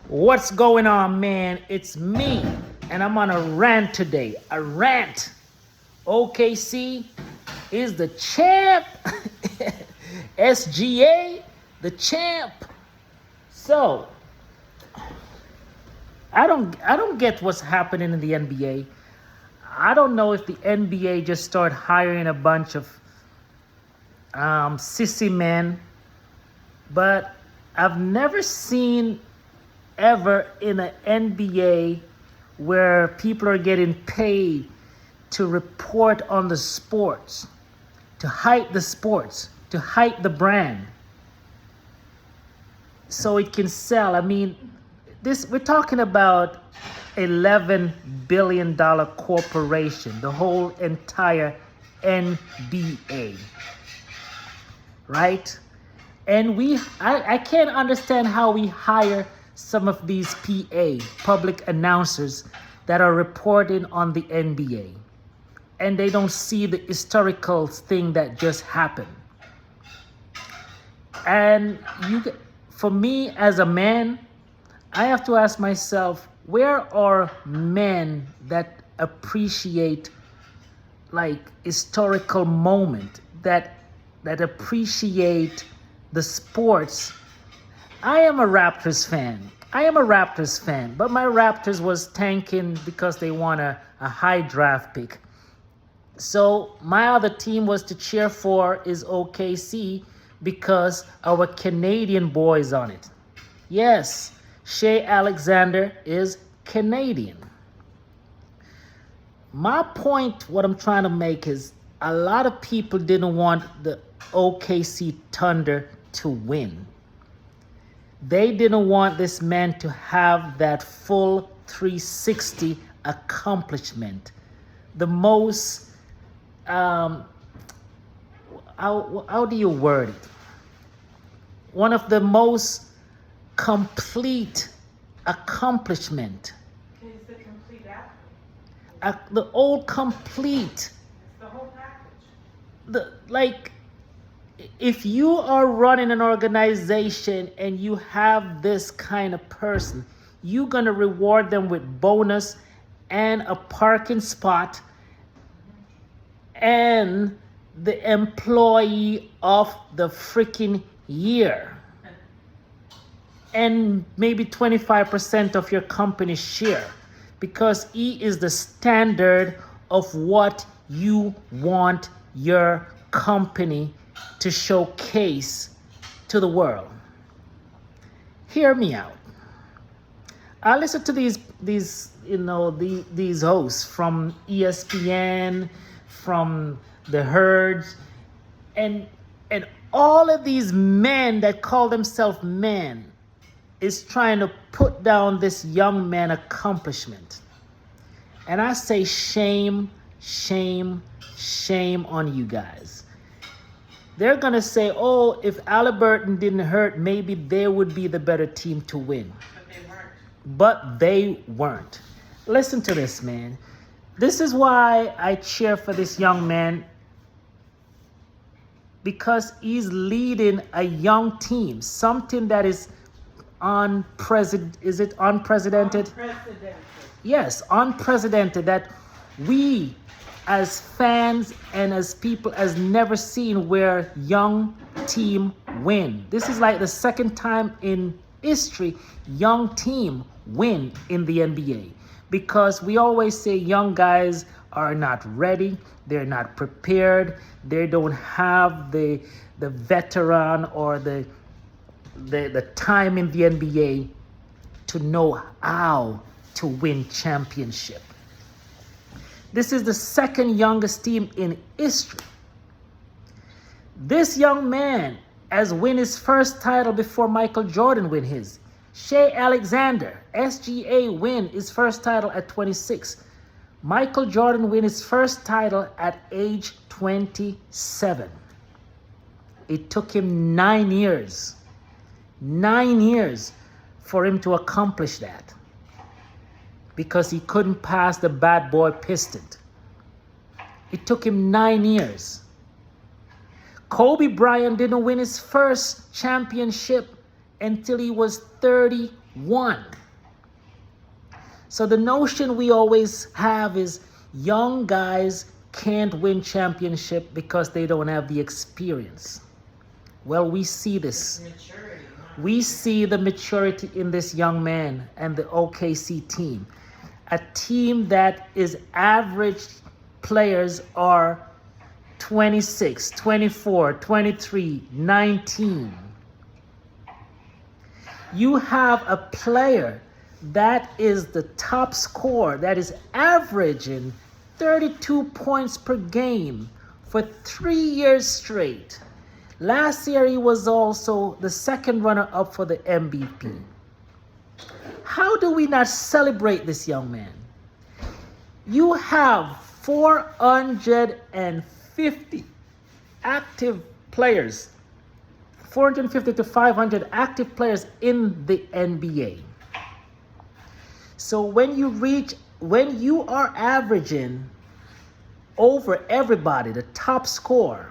What's going on, man? It's me, and I'm on a rant today. A rant. OKC is the champ. SGA, the champ. So, I don't get what's happening in the NBA. I don't know if the NBA just start hiring a bunch of sissy men, but I've never seen ever in an NBA where people are getting paid to report on the sports, to hype the sports, to hype the brand so it can sell. I mean, this we're talking about $11 billion corporation, the whole entire NBA, right? And I can't understand how we hire some of these public announcers that are reporting on the NBA, and they don't see the historical thing that just happened. And for me as a man, I have to ask myself, where are men that appreciate like historical moment, that appreciate the sports? I am a Raptors fan, but my Raptors was tanking because they won a high draft pick. So my other team was to cheer for is OKC because our Canadian boys on it. Yes, Shea Alexander is Canadian. My point, what I'm trying to make is a lot of people didn't want the OKC Thunder to win. They didn't want this man to have that full 360 accomplishment. The most, how do you word it? One of the most complete accomplishment. He's the complete athlete. The old complete. It's the whole package. If you are running an organization and you have this kind of person, you're going to reward them with bonus and a parking spot and the employee of the freaking year and maybe 25% of your company's share, because he is the standard of what you want your company to showcase to the world. Hear me out. I listen to these hosts from ESPN, from the Herds, and all of these men that call themselves men is trying to put down this young man accomplishment. And I say shame, shame, shame on you guys. They're going to say, oh, if Halliburton didn't hurt, maybe they would be the better team to win. But they weren't. Listen to this, man. This is why I cheer for this young man, because he's leading a young team, something that is unprecedented. Is it unprecedented? Unprecedented. Yes, unprecedented, that we as fans and as people has never seen where young team win. This is like the second time in history young team win in the NBA, because we always say young guys are not ready, they're not prepared, they don't have the veteran or the time in the NBA to know how to win championship. This is the second youngest team in history. This young man has won his first title before Michael Jordan win his. Shea Alexander, SGA, win his first title at 26. Michael Jordan win his first title at age 27. It took him 9 years. 9 years for him to accomplish that, because he couldn't pass the bad boy Piston. It took him 9 years. Kobe Bryant didn't win his first championship until he was 31. So the notion we always have is young guys can't win championship because they don't have the experience. Well, we see this. Maturity. We see the maturity in this young man and the OKC team. A team that is average players are 26, 24, 23, 19. You have a player that is the top scorer, that is averaging 32 points per game for 3 years straight. Last year, he was also the second runner-up for the MVP. How do we not celebrate this young man? You have 450 active players, 450 to 500 active players in the NBA. So when you are averaging over everybody, the top scorer,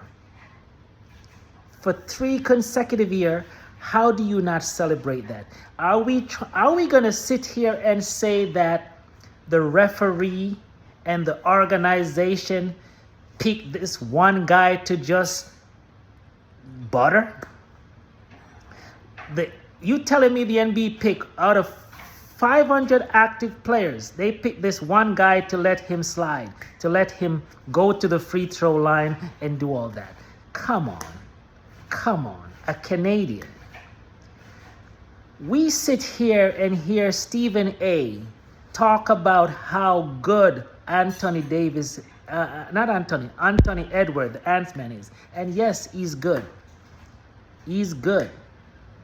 for 3 consecutive years, how do you not celebrate that? Are we going to sit here and say that the referee and the organization picked this one guy to just butter? You telling me the NBA pick out of 500 active players, they picked this one guy to let him slide, to let him go to the free throw line and do all that? Come on, a Canadian. We sit here and hear Stephen A. talk about how good Anthony Edwards, the Ant-Man is. And yes, he's good.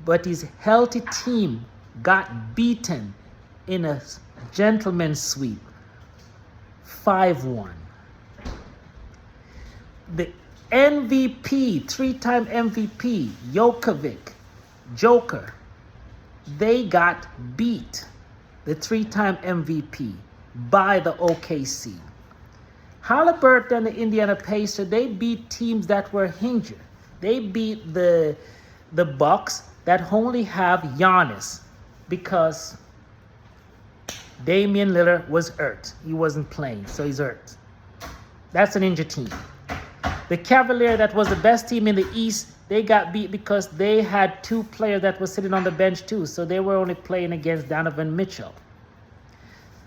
But his healthy team got beaten in a gentleman's sweep, 5-1. The MVP, 3-time MVP, Joker, they got beat, the 3-time MVP, by the OKC. Halliburton and the Indiana Pacers, they beat teams that were injured. They beat the Bucks that only have Giannis because Damian Lillard was hurt. He wasn't playing, so he's hurt. That's an injured team. The Cavaliers, that was the best team in the East, they got beat because they had 2 players that were sitting on the bench too, so they were only playing against Donovan Mitchell.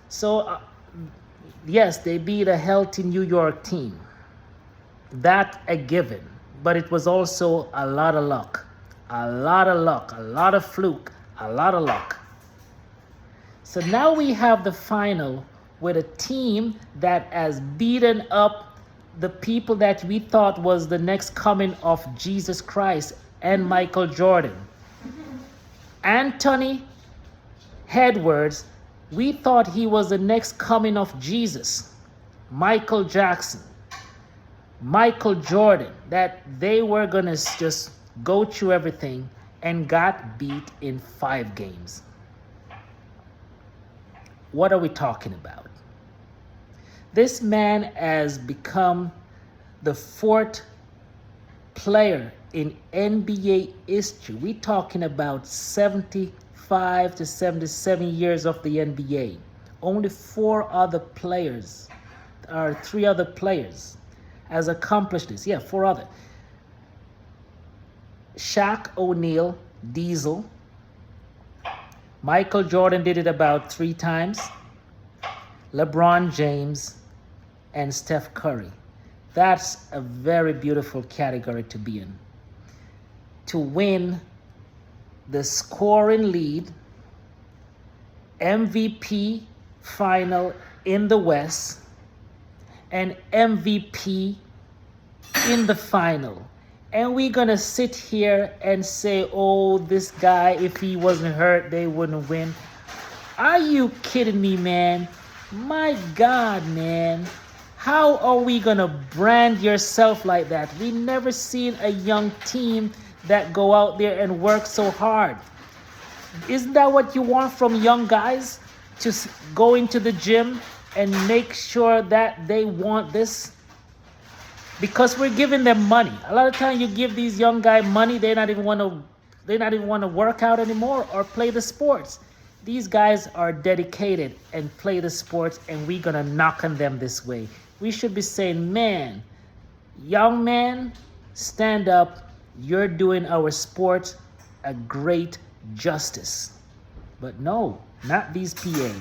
So, yes, they beat a healthy New York team. That a given. But it was also a lot of luck. A lot of fluke, a lot of luck. So now we have the final with a team that has beaten up the people that we thought was the next coming of Jesus Christ and Michael Jordan. Anthony Edwards, we thought he was the next coming of Jesus. Michael Jackson, Michael Jordan, that they were going to just go through everything, and got beat in 5 games. What are we talking about? This man has become the 4th player in NBA history. We're talking about 75 to 77 years of the NBA. Only 3 other players has accomplished this. 4 other. Shaq O'Neal, Diesel. Michael Jordan did it about 3 times. LeBron James and Steph Curry. That's a very beautiful category to be in. To win the scoring lead, MVP final in the West, and MVP in the final. And we're going to sit here and say, oh, this guy, if he wasn't hurt, they wouldn't win. Are you kidding me, man? My God, man. How are we going to brand yourself like that? We never seen a young team that go out there and work so hard. Isn't that what you want from young guys? To go into the gym and make sure that they want this? Because we're giving them money. A lot of times you give these young guys money, they not even want to They not even want to work out anymore or play the sports. These guys are dedicated and play the sports, and we're gonna knock on them this way. We should be saying, man, young man, stand up. You're doing our sport a great justice. But no, not these PA.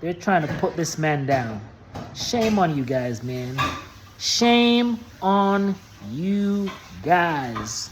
They're trying to put this man down. Shame on you guys, man. Shame on you guys.